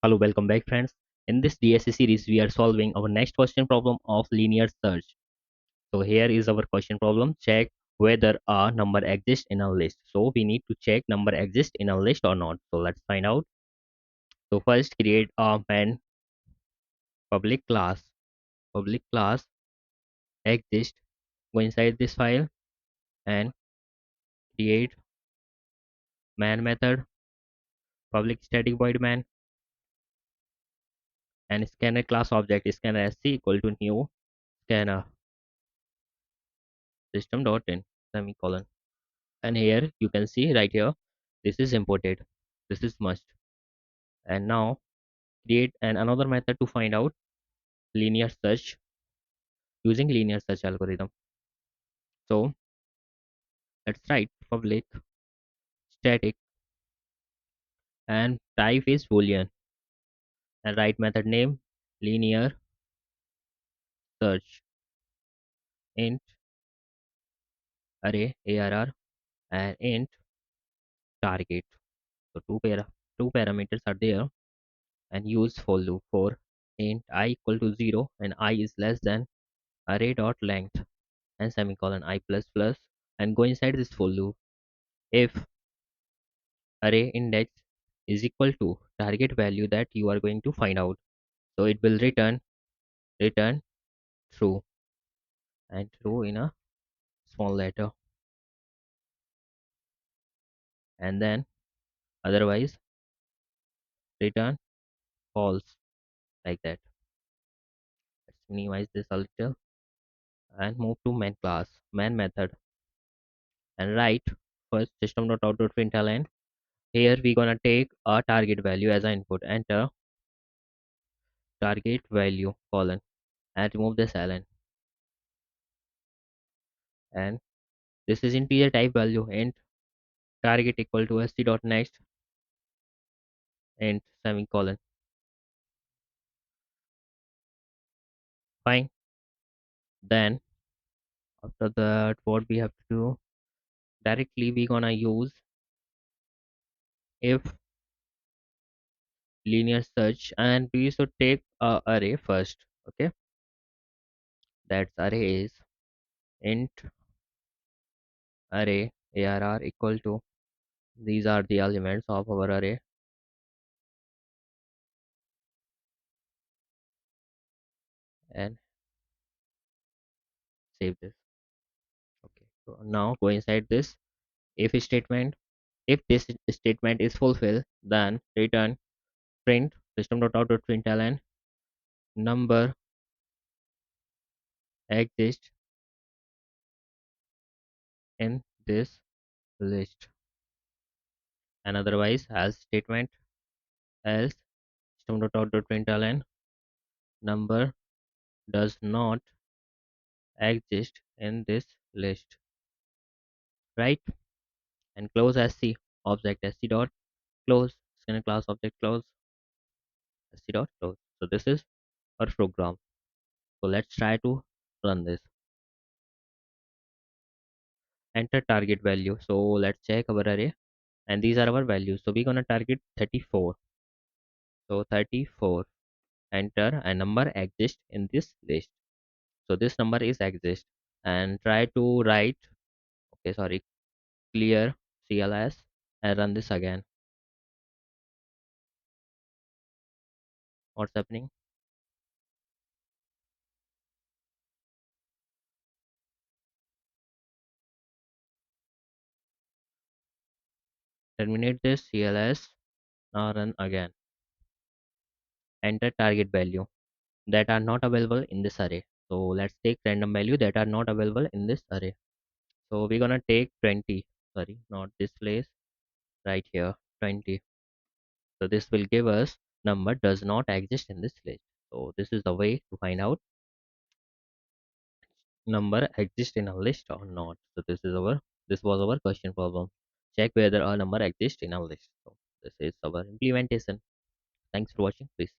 Hello, welcome back, friends. In this DSC series, we are solving our next question problem of linear search. So, here is our question problem. Check whether a number exists in a list. So, we need to check number exists in a list or not. So, let's find out. So, first create a main public class. Public class exists. Go inside this file and create main method, public static void main, and scanner class object scanner sc equal to new scanner system.in semicolon. And here you can see right here, this is imported, this is must. And now create another method to find out linear search using linear search algorithm. So let's write public static and type is boolean and write method name linear search int array arr and int target. So two parameters are there, and use for loop for int I equal to 0 and I is less than array dot length and semicolon I plus plus, and go inside this for loop if array index is equal to target value that you are going to find out. So it will return true, and true in a small letter, and then otherwise return false, like that. Let's minimize this a little and move to main class main method and write first system.out.println. Here we gonna take a target value as an input. Enter target value colon and remove this ln, and this is integer type value int target equal to st dot next int semicolon. Fine. Then after that, what we have to do, directly we gonna use if linear search, and we should take a array first. Okay, that array is int array arr equal to, these are the elements of our array, and save this. Okay, so now go inside this if statement. If this statement is fulfilled, then return print system.out.println number exists in this list, and otherwise else statement, else system.out.println number does not exist in this list, right? And close sc object sc dot close scanner class object close sc dot close. So this is our program. So let's try to run this. Enter target value. So let's check our array, and these are our values. So we're gonna target 34. So 34. Enter a number exists in this list. So this number is exist, and try to write, okay, sorry, clear cls and run this again. What's happening? Terminate this cls. Now run again. Enter target value that are not available in this array. So let's take random value that are not available in this array. So we're gonna take 20, sorry, not this place, right here, 20. So this will give us number does not exist in this list. So this is the way to find out number exists in a list or not. So this was our question problem. Check whether a number exists in a list. So this is our implementation. Thanks for watching. Please